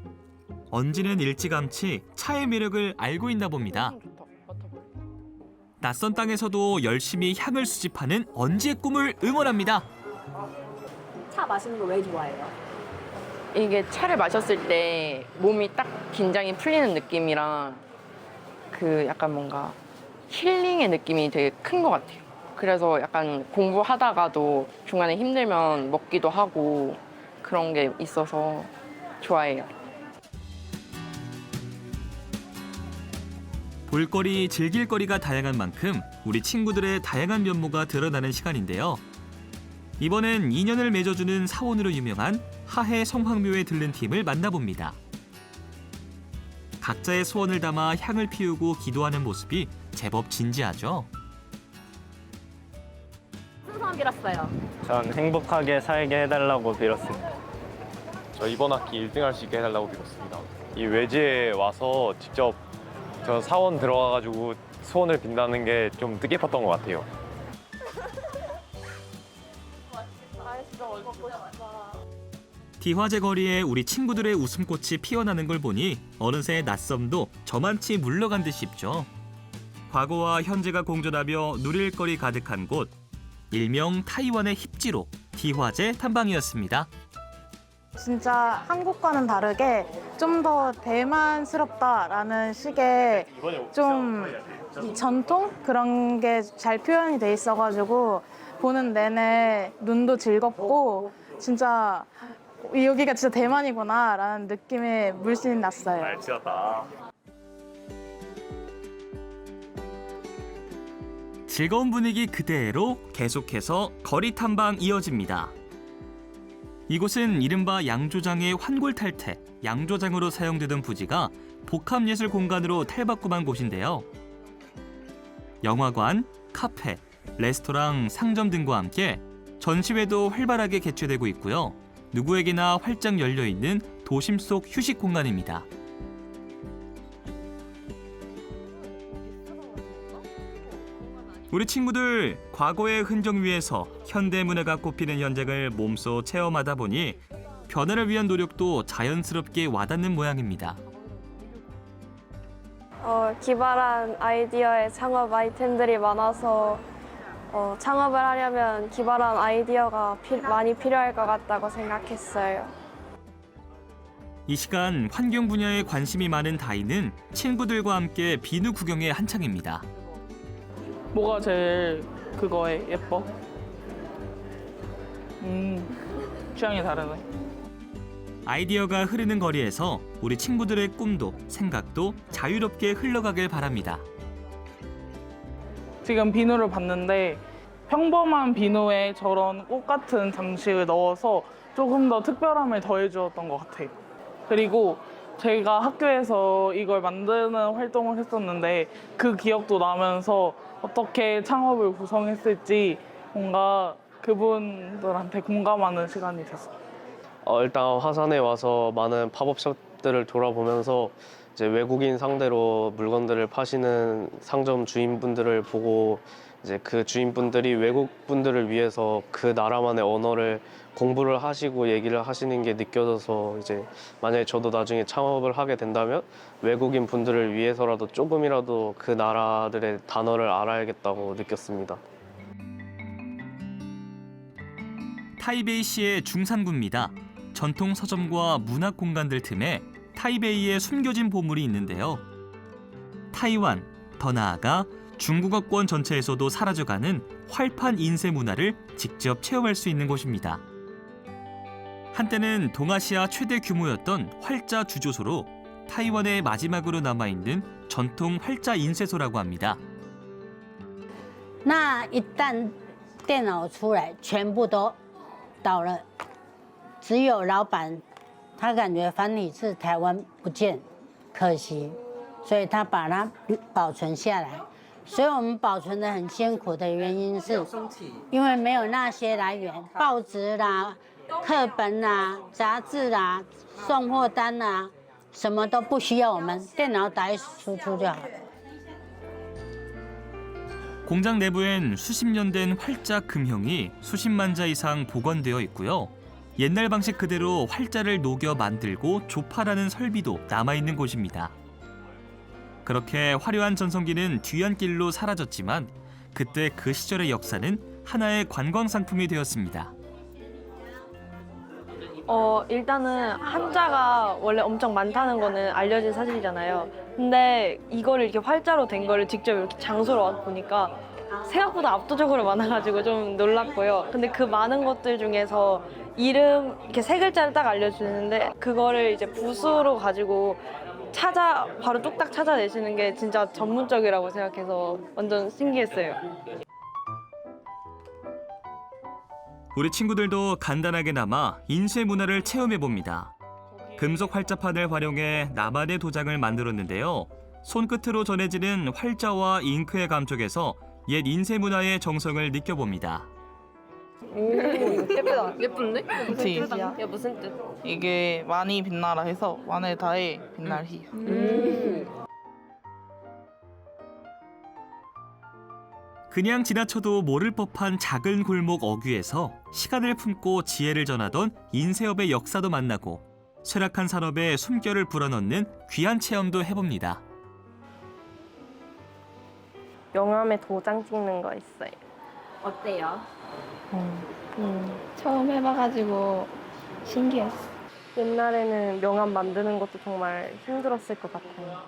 언지는 일찌감치 차의 매력을 알고 있나 봅니다. 낯선 땅에서도 열심히 향을 수집하는 언지의 꿈을 응원합니다. 차 마시는 거 왜 좋아해요? 이게 차를 마셨을 때 몸이 딱 긴장이 풀리는 느낌이랑 그 약간 뭔가 힐링의 느낌이 되게 큰 것 같아요. 그래서 약간 공부하다가도 중간에 힘들면 먹기도 하고 그런 게 있어서 좋아해요. 볼거리, 즐길거리가 다양한 만큼 우리 친구들의 다양한 면모가 드러나는 시간인데요. 이번엔 인연을 맺어주는 사원으로 유명한 하해 성황묘에 들른 팀을 만나봅니다. 각자의 소원을 담아 향을 피우고 기도하는 모습이 제법 진지하죠. 무슨 소원 빌었어요? 전 행복하게 살게 해달라고 빌었습니다. 저 이번 학기 1등 할 수 있게 해달라고 빌었습니다. 이 외지에 와서 직접 저 사원 들어가가지고 소원을 빈다는 게 좀 뜻깊었던 것 같아요. 디화제 거리에 우리 친구들의 웃음꽃이 피어나는 걸 보니 어느새 낯섦도 저만치 물러간 듯 싶죠. 과거와 현재가 공존하며 누릴 거리 가득한 곳, 일명 타이완의 힙지로 디화제 탐방이었습니다. 진짜 한국과는 다르게 좀 더 대만스럽다라는 식의 좀 이 전통 그런 게 잘 표현이 돼 있어가지고 보는 내내 눈도 즐겁고 진짜 여기가 진짜 대만이구나라는 느낌이 물씬 났어요. 날씨였다. 즐거운 분위기 그대로 계속해서 거리 탐방 이어집니다. 이곳은 이른바 양조장의 환골탈태, 양조장으로 사용되던 부지가 복합예술 공간으로 탈바꿈한 곳인데요. 영화관, 카페, 레스토랑, 상점 등과 함께 전시회도 활발하게 개최되고 있고요. 누구에게나 활짝 열려있는 도심 속 휴식 공간입니다. 우리 친구들 과거의 흔적 위에서 현대문화가 꼽히는 현장을 몸소 체험하다 보니 변화를 위한 노력도 자연스럽게 와닿는 모양입니다. 기발한 아이디어의 창업 아이템들이 많아서 창업을 하려면 기발한 아이디어가 많이 필요할 것 같다고 생각했어요. 이 시간 환경 분야에 관심이 많은 다이는 친구들과 함께 비누 구경에 한창입니다. 뭐가 제일 그거에 예뻐? 취향이 다르네. 아이디어가 흐르는 거리에서 우리 친구들의 꿈도 생각도 자유롭게 흘러가길 바랍니다. 지금 비누를 봤는데 평범한 비누에 저런 꽃 같은 장식을 넣어서 조금 더 특별함을 더해주었던 것 같아요. 그리고 제가 학교에서 이걸 만드는 활동을 했었는데 그 기억도 나면서 어떻게 창업을 구성했을지 뭔가 그분들한테 공감하는 시간이 됐어요. 일단 화산에 와서 많은 팝업샵들을 돌아보면서 이제 외국인 상대로 물건들을 파시는 상점 주인분들을 보고 이제 그 주인분들이 외국 분들을 위해서 그 나라만의 언어를 공부를 하시고 얘기를 하시는 게 느껴져서 이제 만약에 저도 나중에 창업을 하게 된다면 외국인 분들을 위해서라도 조금이라도 그 나라들의 단어를 알아야겠다고 느꼈습니다. 타이베이시의 중산구입니다. 전통 서점과 문학 공간들 틈에 타이베이에 숨겨진 보물이 있는데요. 타이완, 더 나아가 중국어권 전체에서도 사라져가는 활판 인쇄 문화를 직접 체험할 수 있는 곳입니다. 한때는 동아시아 최대 규모였던 활자 주조소로 타이완의 마지막으로 남아있는 전통 활자 인쇄소라고 합니다. 那一旦电脑出来，全部都倒了，只有老板他感觉繁体字台湾不见，可惜，所以他把它保存下来。所以我们保存得很辛苦的原因是，因为没有那些来源，报纸啦、课本啦、杂志啦、送货单啦，什么都不需要我们电脑打一输出就好了。 공장 내부엔 수십 년 된 활자 금형이 수십만 자 이상 복원되어 있고요. 옛날 방식 그대로 활자를 녹여 만들고 조파라는 설비도 남아있는 곳입니다. 그렇게 화려한 전성기는 뒤안길로 사라졌지만 그때 그 시절의 역사는 하나의 관광 상품이 되었습니다. 일단은 한자가 원래 엄청 많다는 거는 알려진 사실이잖아요. 근데 이거를 이렇게 활자로 된 거를 직접 이렇게 장소로 와서 보니까 생각보다 압도적으로 많아가지고 좀 놀랐고요. 근데 그 많은 것들 중에서 이름 이렇게 세 글자를 딱 알려주는데 그거를 이제 붓으로 가지고 바로 뚝딱 찾아내시는 게 진짜 전문적이라고 생각해서 완전 신기했어요. 우리 친구들도 간단하게나마 인쇄 문화를 체험해봅니다. 금속 활자판을 활용해 나만의 도장을 만들었는데요. 손끝으로 전해지는 활자와 잉크의 감촉에서 옛 인쇄 문화의 정성을 느껴봅니다. 예쁘다. 예쁜데? 그치. 야, 무슨 뜻? 이게 많이 빛나라 해서 만에 다해 빛날희. 그냥 지나쳐도 모를 법한 작은 골목 어귀에서 시간을 품고 지혜를 전하던 인쇄업의 역사도 만나고 쇠락한 산업에 숨결을 불어넣는 귀한 체험도 해봅니다. 명함에 도장 찍는 거 있어요. 어때요? 처음 해봐가지고 신기했어. 옛날에는 명함 만드는 것도 정말 힘들었을 것 같아요.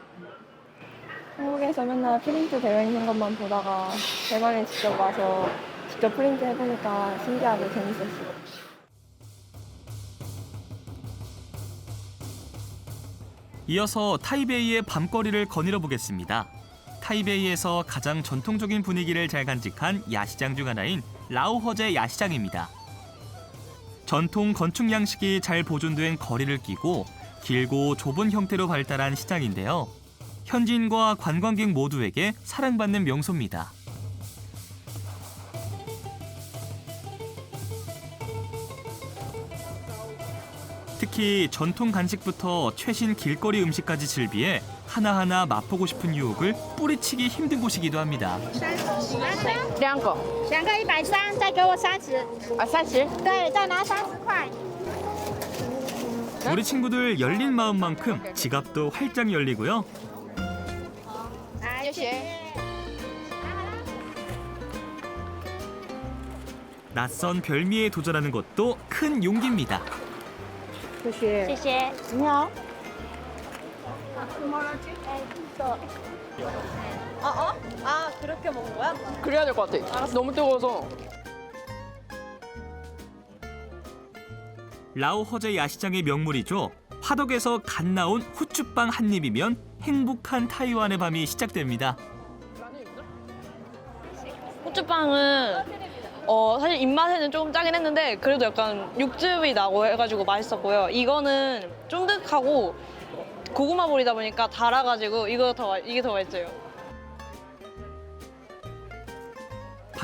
한국에서 맨날 프린트 되어 있는 것만 보다가 대만에 직접 와서 직접 프린트 해보니까 신기하고 재밌었어요. 이어서 타이베이의 밤거리를 거닐어 보겠습니다. 타이베이에서 가장 전통적인 분위기를 잘 간직한 야시장 중 하나인 라오허제 야시장입니다. 전통 건축 양식이 잘 보존된 거리를 끼고 길고 좁은 형태로 발달한 시장인데요. 현지인과 관광객 모두에게 사랑받는 명소입니다. 특히 전통 간식부터 최신 길거리 음식까지 즐비해 하나하나 맛보고 싶은 유혹을 뿌리치기 힘든 곳이기도 합니다. 2个，2个130，再给我30。30？对，再拿30块。 우리 친구들 열린 마음만큼 지갑도 활짝 열리고요. 谢谢。 낯선 별미에 도전하는 것도 큰 용기입니다. 谢谢。谢谢。你好。 그렇게 먹는 거야? 그래야 될 것 같아. 너무 뜨거워서. 라오허제 야시장의 명물이죠. 화덕에서 갓 나온 후추빵 한 입이면 행복한 타이완의 밤이 시작됩니다. 후추빵은 사실 입맛에는 조금 짜긴 했는데 그래도 약간 육즙이 나고 해가지고 맛있었고요. 이거는 쫀득하고 고구마 볼이다 보니까 달아가지고 이게 더 맛있어요.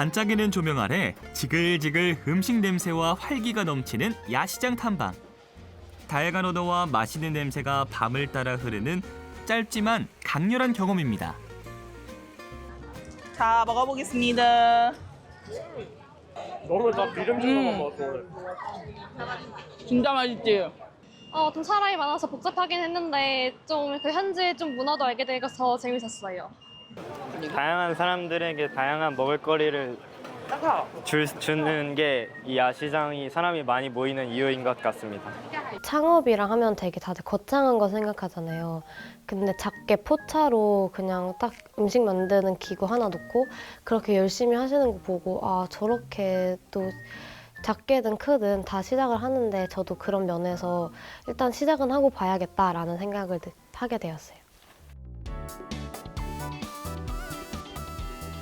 반짝이는 조명 아래 지글지글 음식 냄새와 활기가 넘치는 야시장 탐방. 다양한 언어와 맛있는 냄새가 밤을 따라 흐르는 짧지만 강렬한 경험입니다. 자, 먹어보겠습니다. 너무 나 기름진 것만 먹었어. 진짜 맛있지? 좀 사람이 많아서 복잡하긴 했는데 좀 그 현지의 좀 문화도 알게 돼서 재밌었어요. 다양한 사람들에게 다양한 먹을거리를 주는 게 이 야시장이 사람이 많이 모이는 이유인 것 같습니다. 창업이랑 하면 되게 다들 거창한 거 생각하잖아요. 근데 작게 포차로 그냥 딱 음식 만드는 기구 하나 놓고 그렇게 열심히 하시는 거 보고 아 저렇게 또 작게든 크든 다 시작을 하는데 저도 그런 면에서 일단 시작은 하고 봐야겠다라는 생각을 하게 되었어요.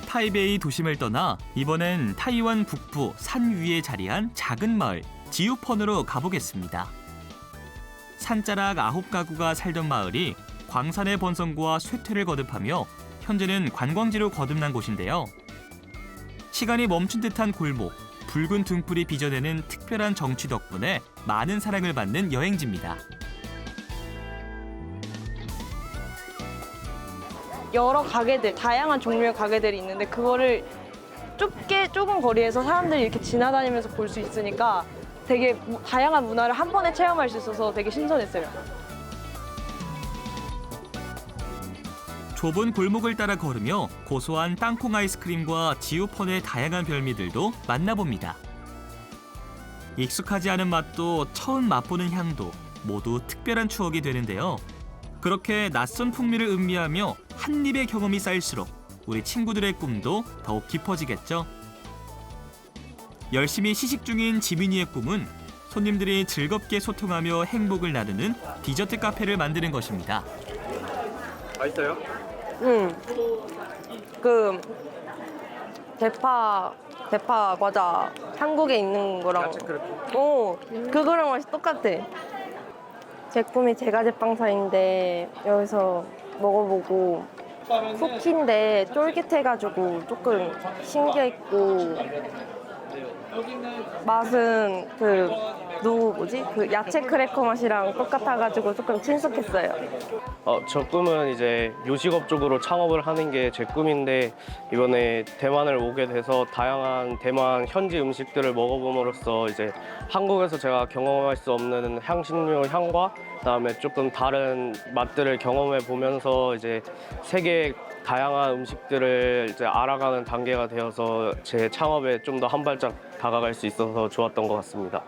타이베이 도심을 떠나 이번엔 타이완 북부 산 위에 자리한 작은 마을 지우펀으로 가보겠습니다. 산자락 9가구가 살던 마을이 광산의 번성과 쇠퇴를 거듭하며 현재는 관광지로 거듭난 곳인데요. 시간이 멈춘 듯한 골목, 붉은 등불이 빚어내는 특별한 정취 덕분에 많은 사랑을 받는 여행지입니다. 여러 가게들, 다양한 종류의 가게들이 있는데 그거를 좁은 거리에서 사람들이 이렇게 지나다니면서 볼 수 있으니까 되게 다양한 문화를 한 번에 체험할 수 있어서 되게 신선했어요. 좁은 골목을 따라 걸으며 고소한 땅콩 아이스크림과 지우펀의 다양한 별미들도 만나봅니다. 익숙하지 않은 맛도 처음 맛보는 향도 모두 특별한 추억이 되는데요. 그렇게 낯선 풍미를 음미하며 한 입의 경험이 쌓일수록 우리 친구들의 꿈도 더욱 깊어지겠죠. 열심히 시식 중인 지민이의 꿈은 손님들이 즐겁게 소통하며 행복을 나누는 디저트 카페를 만드는 것입니다. 맛있어요? 그 대파 과자 한국에 있는 거랑 그거랑 맛이 똑같아. 제 꿈이 제과제빵사인데 여기서 먹어보고 쿠키인데 쫄깃해가지고 조금 신기했고 맛은 그 야채 크래커 맛이랑 똑같아가지고 조금 친숙했어요. 저 꿈은 이제 요식업 쪽으로 창업을 하는 게 제 꿈인데 이번에 대만을 오게 돼서 다양한 대만 현지 음식들을 먹어봄으로써 이제 한국에서 제가 경험할 수 없는 향신료 향과 그다음에 조금 다른 맛들을 경험해 보면서 이제 세계 다양한 음식들을 이제 알아가는 단계가 되어서 제 창업에 좀 더 한 발짝 다가갈 수 있어서 좋았던 것 같습니다.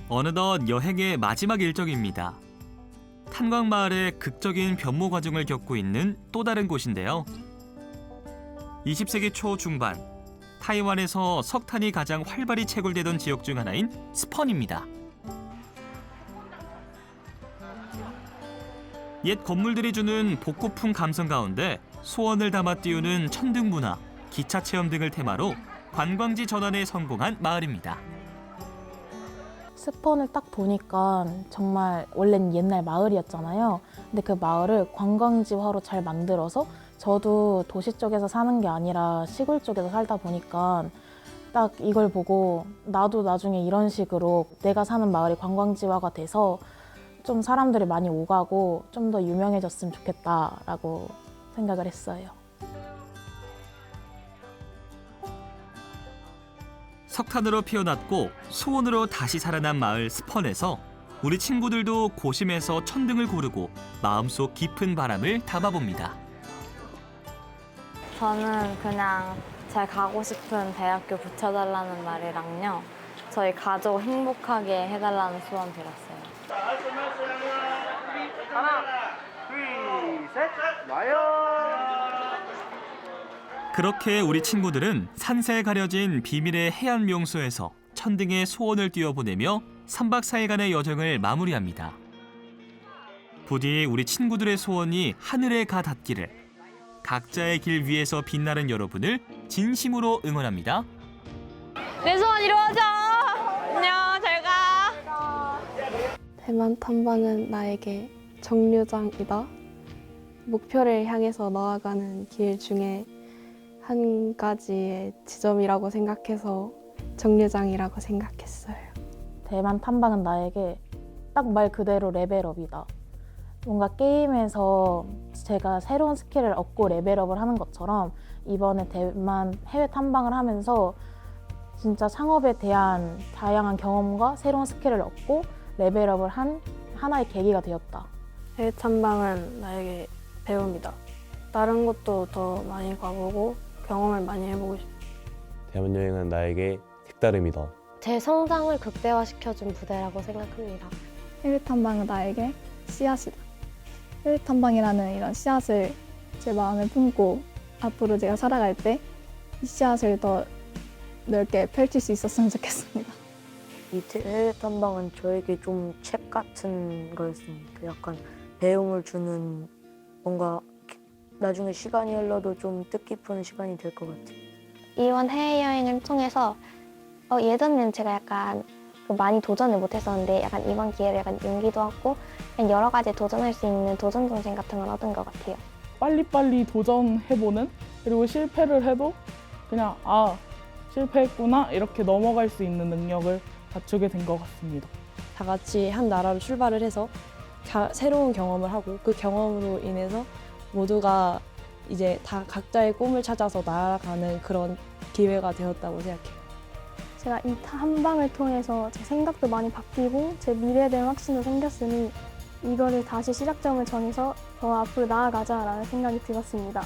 어느덧 여행의 마지막 일정입니다. 탄광마을의 극적인 변모 과정을 겪고 있는 또 다른 곳인데요. 20세기 초 중반, 타이완에서 석탄이 가장 활발히 채굴되던 지역 중 하나인 스펀입니다. 옛 건물들이 주는 복고풍 감성 가운데 소원을 담아 띄우는 천등 문화, 기차 체험 등을 테마로 관광지 전환에 성공한 마을입니다. 스펀을 딱 보니까 정말 원래는 옛날 마을이었잖아요. 근데 그 마을을 관광지화로 잘 만들어서 저도 도시 쪽에서 사는 게 아니라 시골 쪽에서 살다 보니까 딱 이걸 보고 나도 나중에 이런 식으로 내가 사는 마을이 관광지화가 돼서 좀 사람들이 많이 오가고 좀 더 유명해졌으면 좋겠다라고 생각을 했어요. 석탄으로 피어났고 수온으로 다시 살아난 마을 스펀에서 우리 친구들도 고심해서 천등을 고르고 마음속 깊은 바람을 담아봅니다. 저는 그냥 제 가고 싶은 대학교 붙여달라는 말이랑요. 저희 가족 행복하게 해달라는 소원 들었어요. 하나, 둘, 셋, 와요. 그렇게 우리 친구들은 산세에 가려진 비밀의 해안 명소에서 천등의 소원을 띄워보내며 3박 4일간의 여정을 마무리합니다. 부디 우리 친구들의 소원이 하늘에 가 닿기를 각자의 길 위에서 빛나는 여러분을 진심으로 응원합니다. 내 소원 이루어져! 안녕, 잘 가! 대만 탐방은 나에게 정류장이다. 목표를 향해서 나아가는 길 중에 한 가지의 지점이라고 생각해서 정류장이라고 생각했어요. 대만 탐방은 나에게 딱 말 그대로 레벨업이다. 뭔가 게임에서 제가 새로운 스킬을 얻고 레벨업을 하는 것처럼 이번에 대만 해외 탐방을 하면서 진짜 창업에 대한 다양한 경험과 새로운 스킬을 얻고 레벨업을 한 하나의 계기가 되었다. 해외 탐방은 나에게 배움이다. 다른 곳도 더 많이 가보고 경험을 많이 해보고 싶다. 대만 여행은 나에게 색다름이다. 제 성장을 극대화시켜준 부대라고 생각합니다. 해외 탐방은 나에게 씨앗이다. 해외 탐방이라는 이런 씨앗을 제 마음에 품고 앞으로 제가 살아갈 때 이 씨앗을 더 넓게 펼칠 수 있었으면 좋겠습니다. 이 해외 탐방은 저에게 좀 책 같은 거였습니다. 약간 배움을 주는 뭔가 나중에 시간이 흘러도 좀 뜻깊은 시간이 될 것 같아요. 이번 해외여행을 통해서 예전에는 제가 약간 많이 도전을 못했었는데 약간 이번 기회로 약간 용기도 얻고 그냥 여러 가지 도전할 수 있는 도전 정신 같은 걸 얻은 것 같아요. 빨리빨리 도전해보는, 그리고 실패를 해도 그냥 실패했구나 이렇게 넘어갈 수 있는 능력을 갖추게 된 것 같습니다. 다 같이 한 나라로 출발을 해서 새로운 경험을 하고 그 경험으로 인해서 모두가 이제 다 각자의 꿈을 찾아서 나아가는 그런 기회가 되었다고 생각해요. 제가 이 탐방을 통해서 제 생각도 많이 바뀌고 제 미래에 대한 확신도 생겼으니 이거를 다시 시작점을 정해서 더 앞으로 나아가자라는 생각이 들었습니다.